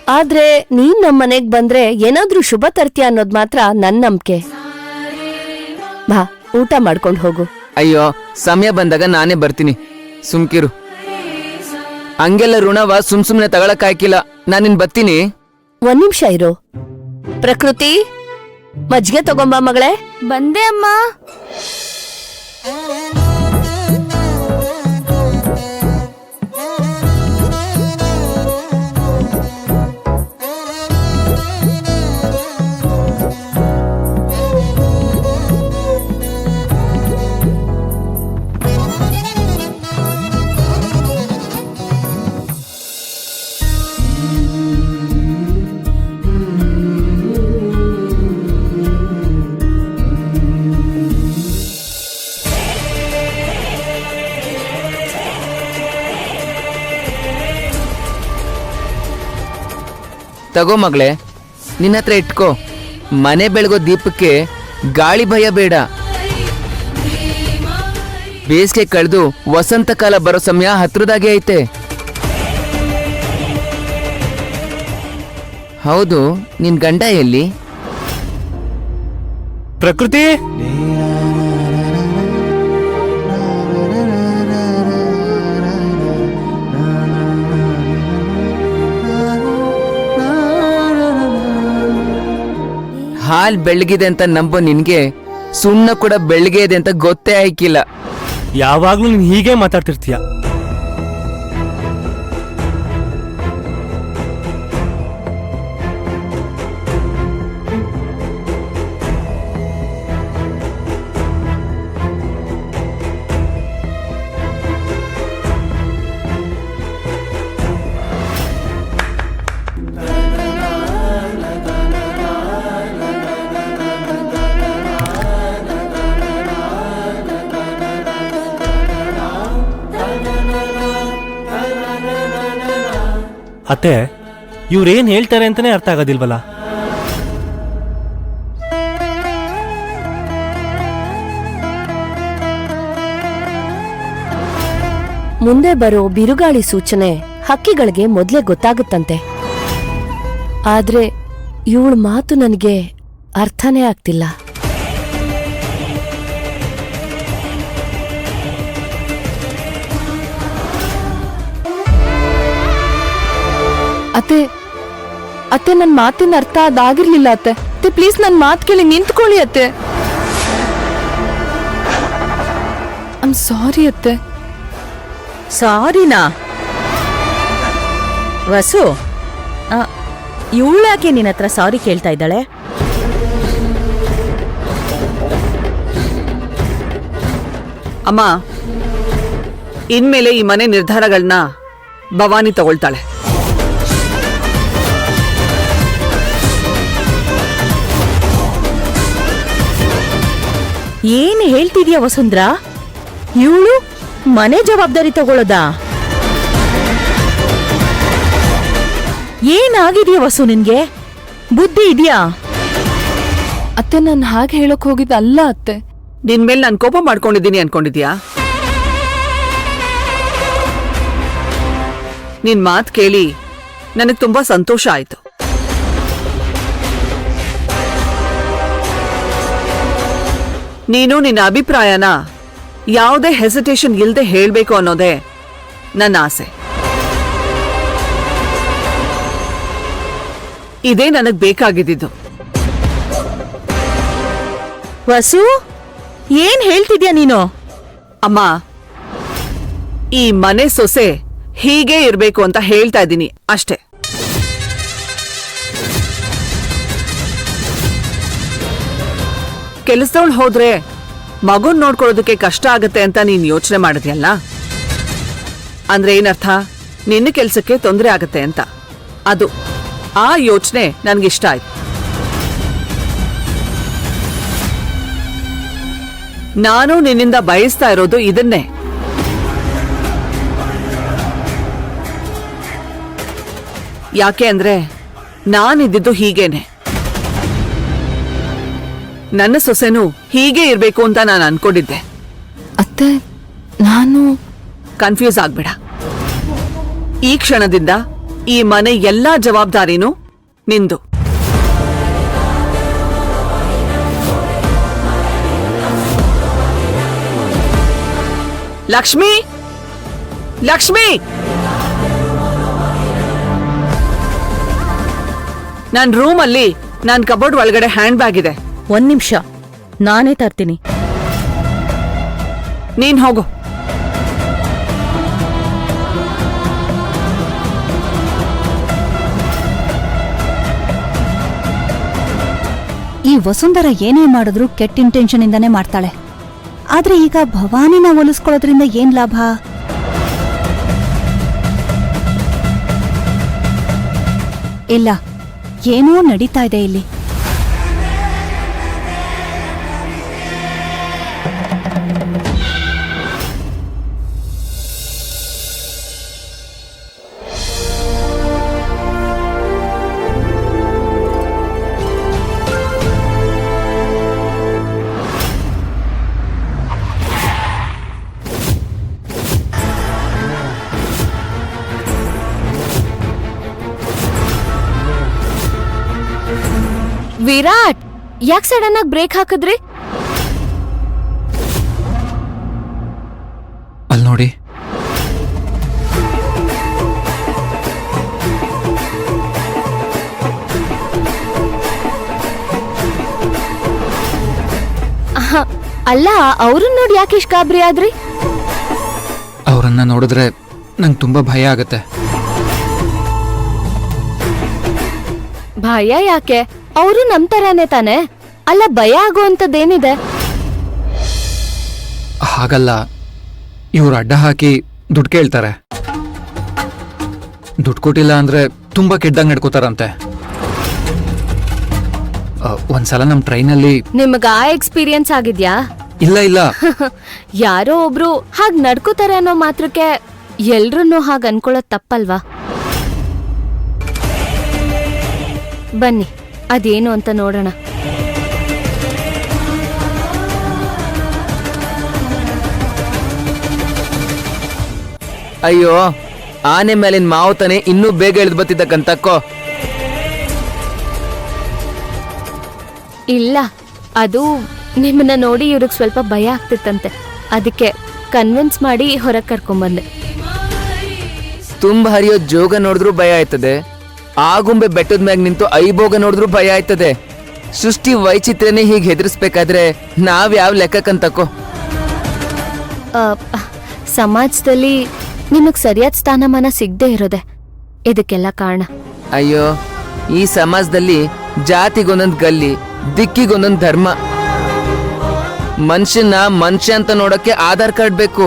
ಆದ್ರೆ ನೀನ್ ನಮ್ಮನೆಗ್ ಬಂದ್ರೆ ಏನಾದ್ರೂ ಶುಭ ತರ್ತೀಯ ಅನ್ನೋದ್ ಮಾತ್ರ ನನ್ ನಂಬಿಕೆ. ಬಾ, ಊಟ ಮಾಡ್ಕೊಂಡು ಹೋಗು. ಅಯ್ಯೋ, ಸಮಯ ಬಂದಾಗ ನಾನೇ ಬರ್ತೀನಿ, ಸುಮ್ಕಿರು. ಹಂಗೆಲ್ಲ ಋಣವ ಸುಮ್ನೆ ತಗೊಳಕ್ಕಾಯ್ಕಿಲ್ಲ. ನಾನಿನ್ ಬರ್ತೀನಿ. ಒಂದ್ ನಿಮಿಷ ಇರು. ಪ್ರಕೃತಿ, ಮಜ್ಜಿಗೆ ತಗೊಂಬ ಮಗಳೇ. ಬಂದೆ ಅಮ್ಮ. ತಗೋ ಮಗಳೇ, ನಿನ್ನ ಹತ್ರ ಇಟ್ಕೋ. ಮನೆ ಬೆಳಗೋ ದೀಪಕ್ಕೆ ಗಾಳಿ ಭಯ ಬೇಡ. ಬೇಸಿಗೆ ಕಳೆದು ವಸಂತ ಕಾಲ ಬರೋ ಸಮಯ ಹತ್ರದಾಗೆ ಐತೆ. ಹೌದು, ನಿನ್ ಗಂಡ ಎಲ್ಲಿ? ಪ್ರಕೃತಿ, ಹಾಲ್ ಬೆಳ್ಳಗಿದೆ ಅಂತ ನಂಬೋ ನಿನ್ಗೆ ಸುಣ್ಣ ಕೂಡ ಬೆಳ್ಳಗೆ ಇದೆ ಅಂತ ಗೊತ್ತೇ ಆಯ್ಕಿಲ್ಲ. ಯಾವಾಗ್ಲೂ ನೀನ್ ಹೀಗೆ ಮಾತಾಡ್ತಿರ್ತೀಯ. ಅತ್ತೆ, ಇವ್ರೇನ್ ಹೇಳ್ತಾರೆ ಅಂತಾನೆ ಅರ್ಥ ಆಗೋದಿಲ್ವಲ್ಲ. ಮುಂದೆ ಬರೋ ಬಿರುಗಾಳಿ ಸೂಚನೆ ಹಕ್ಕಿಗಳಿಗೆ ಮೊದ್ಲೇ ಗೊತ್ತಾಗುತ್ತಂತೆ. ಆದ್ರೆ ಇವಳ ಮಾತು ನನಗೆ ಅರ್ಥನೇ ಆಗ್ತಿಲ್ಲ. ಅತ್ತೆ, ಅತ್ತೆ, ನನ್ ಮಾತಿನ ಅರ್ಥ ಅದಾಗಿರ್ಲಿಲ್ಲ ಅತ್ತೆ. ಅತ್ತೆ, ಪ್ಲೀಸ್ ನನ್ ಮಾತು ಕೇಳಿ ನಿಂತ್ಕೊಳ್ಳಿ ಅತ್ತೆ. ಐಮ್ ಸಾರಿ ಅತ್ತೆ. ಸಾರಿನಾ? ವಸು, ಇವಳ್ಯಾಕೆ ನಿನ್ನ ಹತ್ರ ಸಾರಿ ಕೇಳ್ತಾ ಇದ್ದಾಳೆ? ಅಮ್ಮ, ಇನ್ಮೇಲೆ ಈ ಮನೆ ನಿರ್ಧಾರಗಳನ್ನ ಭವಾನಿ ತಗೊಳ್ತಾಳೆ. ಏನ್ ಹೇಳ್ತಿದ್ಯಾ ವಸುಂಧ್ರ? ಇವಳು ಮನೆ ಜವಾಬ್ದಾರಿ ತಗೊಳ್ಳೋದಾ? ಏನಾಗಿದ್ಯಾ ವಸು, ನಿನ್ಗೆ ಬುದ್ಧಿ ಇದೆಯಾ? ಅತ್ತೆ, ನಾನು ಹಾಗೆ ಹೇಳಕ್ ಹೋಗಿದ್ದಲ್ಲ ಅತ್ತೆ. ನಿನ್ ಮೇಲೆ ನಾನು ಕೋಪ ಮಾಡ್ಕೊಂಡಿದ್ದೀನಿ ಅನ್ಕೊಂಡಿದ್ಯಾ? ನಿನ್ ಮಾತ್ ಕೇಳಿ ನನಗೆ ತುಂಬಾ ಸಂತೋಷ ಆಯ್ತು. ನೀನು ನಿನ್ನ ಅಭಿಪ್ರಾಯನ ಯಾವುದೇ ಹೆಸಿಟೇಷನ್ ಇಲ್ಲದೆ ಹೇಳ್ಬೇಕು ಅನ್ನೋದೇ ನನ್ನ ಆಸೆ. ಇದೇ ನನಗ್ ಬೇಕಾಗಿದ್ದು. ವಸು, ಏನ್ ಹೇಳ್ತಿದ್ಯಾ ನೀನು? ಅಮ್ಮ, ಈ ಮನೆ ಸೊಸೆ ಹೀಗೆ ಇರ್ಬೇಕು ಅಂತ ಹೇಳ್ತಾ ಇದ್ದೀನಿ ಅಷ್ಟೇ. ಕೆಲಸದವಳು ಹೋದ್ರೆ ಮಗುನ್ ನೋಡ್ಕೊಳ್ಳೋದಕ್ಕೆ ಕಷ್ಟ ಆಗತ್ತೆ ಅಂತ ನೀನ್ ಯೋಚನೆ ಮಾಡಿದ್ಯಲ್ಲ, ಅಂದ್ರೆ ಏನರ್ಥ? ನಿನ್ನ ಕೆಲ್ಸಕ್ಕೆ ತೊಂದರೆ ಆಗತ್ತೆ ಅಂತ. ಅದು ಆ ಯೋಚನೆ ನನ್ಗಿಷ್ಟ ಆಯ್ತು. ನಾನು ನಿನ್ನಿಂದ ಬಯಸ್ತಾ ಇರೋದು ಇದನ್ನೇ. ಯಾಕೆ ಅಂದ್ರೆ ನಾನಿದ್ದಿದ್ದು ಹೀಗೇನೆ. ನನ್ನ ಸೊಸೆನೂ ಹೀಗೆ ಇರ್ಬೇಕು ಅಂತ ನಾನು ಅನ್ಕೊಂಡಿದ್ದೆ. ಅತ್ತೆ, ನಾನು ಕನ್ಫ್ಯೂಸ್ ಆಗ್ಬೇಡ. ಈ ಕ್ಷಣದಿಂದ ಈ ಮನೆ ಎಲ್ಲಾ ಜವಾಬ್ದಾರಿನೂ ನಿಂದು. ಲಕ್ಷ್ಮಿ, ಲಕ್ಷ್ಮಿ, ನನ್ ರೂಮಲ್ಲಿ ನನ್ ಕಬೋರ್ಡ್ ಒಳಗಡೆ ಹ್ಯಾಂಡ್ ಬ್ಯಾಗ್ ಇದೆ. 1 ನಿಮಿಷ, ನಾನೇ ತರ್ತೀನಿ. ನೀನ್ ಹೋಗು. ಈ ವಸುಂಧರ ಏನೇ ಮಾಡಿದ್ರು ಕೆಟ್ಟ ಇಂಟೆನ್ಷನ್ ಇಂದಾನೇ ಮಾಡ್ತಾಳೆ. ಆದ್ರೆ ಈಗ ಭವಾನಿನ ಒಲಿಸ್ಕೊಳ್ಳೋದ್ರಿಂದ ಏನ್ ಲಾಭ? ಇಲ್ಲ, ಏನೋ ನಡೀತಾ ಇದೆ ಇಲ್ಲಿ. ವಿರಾಟ್, ಯಾಕೆ ಸಡನ್ ಆಗಿ ಬ್ರೇಕ್ ಹಾಕಿದ್ರಿ? ಅಲ್ಲಿ ನೋಡಿ. ಅಲ್ಲ, ಅವ್ರನ್ನ ನೋಡಿ ಯಾಕೆ ಇಷ್ಟು ಗಾಬರಿ ಆದ್ರಿ? ಅವರನ್ನ ನೋಡಿದ್ರೆ ನಂಗೆ ತುಂಬಾ ಭಯ ಆಗತ್ತೆ. ಭಯ ಯಾಕೆ? ಅವರು ನಮ್ ತರಾನೇ ತಾನೆ. ಅಲ್ಲ, ಭಯ ಆಗುವಂತದ್ದೇನಿದೆ? ಹಾಗಲ್ಲ, ಇವ್ರು ಅಡ್ಡ ಹಾಕಿ ದುಡ್ಡು ಕೇಳ್ತಾರೆ. ದುಡ್ಡು ಕೊಟ್ಟಿಲ್ಲ ಅಂದ್ರೆ ತುಂಬಾ ಕೆಟ್ಟದಾಗ ನಡ್ಕೋತಾರಂತೆ. ಒಂದ್ಸಲ ನಮ್ ಟ್ರೈನಲ್ಲಿ. ನಿಮ್ಗ ಆ ಎಕ್ಸ್ಪೀರಿಯನ್ಸ್ ಆಗಿದ್ಯಾ? ಇಲ್ಲ ಇಲ್ಲ. ಯಾರೋ ಒಬ್ರು ಹಾಗ್ ನಡ್ಕೋತಾರೆ ಅನ್ನೋ ಮಾತ್ರಕ್ಕೆ ಎಲ್ರನ್ನೂ ಹಾಗ್ ಅನ್ಕೊಳ್ಳೋದ್ ತಪ್ಪಲ್ವಾ? ಬನ್ನಿ, ಅದೇನು ಅಂತ ನೋಡೋಣ. ಅಯ್ಯೋ, ಆನೆ ಮೇಲಿನ ಮಾವುತನೆ ಇನ್ನೂ ಬೇಗ ಇಳಿದು ಬತ್ತಿದ್ದಕ್ಕಂತಕ್ಕೋ. ಇಲ್ಲ, ಅದು ನಿಮ್ಮನ್ನ ನೋಡಿ ಇವ್ರಿಗೆ ಸ್ವಲ್ಪ ಭಯ ಆಗ್ತಿತ್ತಂತೆ. ಅದಕ್ಕೆ ಕನ್ವಿನ್ಸ್ ಮಾಡಿ ಹೊರಗೆ ಕರ್ಕೊಂಬಂದೆ. ತುಂಬ ಹರಿಯೋ ಜೋಗ ನೋಡಿದ್ರು ಭಯ ಆಯ್ತದೆ. ಆಗುಂಬೆ ಬೆಟ್ಟದ ಮ್ಯಾಗ ನಿಂತು ಐಬೋಗ ನೋಡಿದ್ರು ಭಯ ಆಯ್ತದೆ. ಸೃಷ್ಟಿ ವೈಚಿತ್ರ್ಯನೇ ಹೀಗೆ ಹೆದರ್ಸ್ಬೇಕಾದ್ರೆ ನಾವ್ ಯಾವ ಲೆಕ್ಕಕ್ಕಂತಕ್ಕೋ. ಸಮಾಜದಲ್ಲಿ ನಿಮಗ್ ಸರಿಯಾದ ಸ್ಥಾನಮಾನ ಸಿಗದೆ ಇರೋದೆ ಇದಕ್ಕೆಲ್ಲ ಕಾರಣ. ಅಯ್ಯೋ, ಈ ಸಮಾಜದಲ್ಲಿ ಜಾತಿಗೊಂದೊಂದು ಗಲ್ಲಿ, ದಿಕ್ಕಿಗೊಂದೊಂದು ಧರ್ಮ. ಮನುಷ್ಯನ ಮನುಷ್ಯ ಅಂತ ನೋಡಕ್ಕೆ ಆಧಾರ್ ಕಾರ್ಡ್ ಬೇಕು.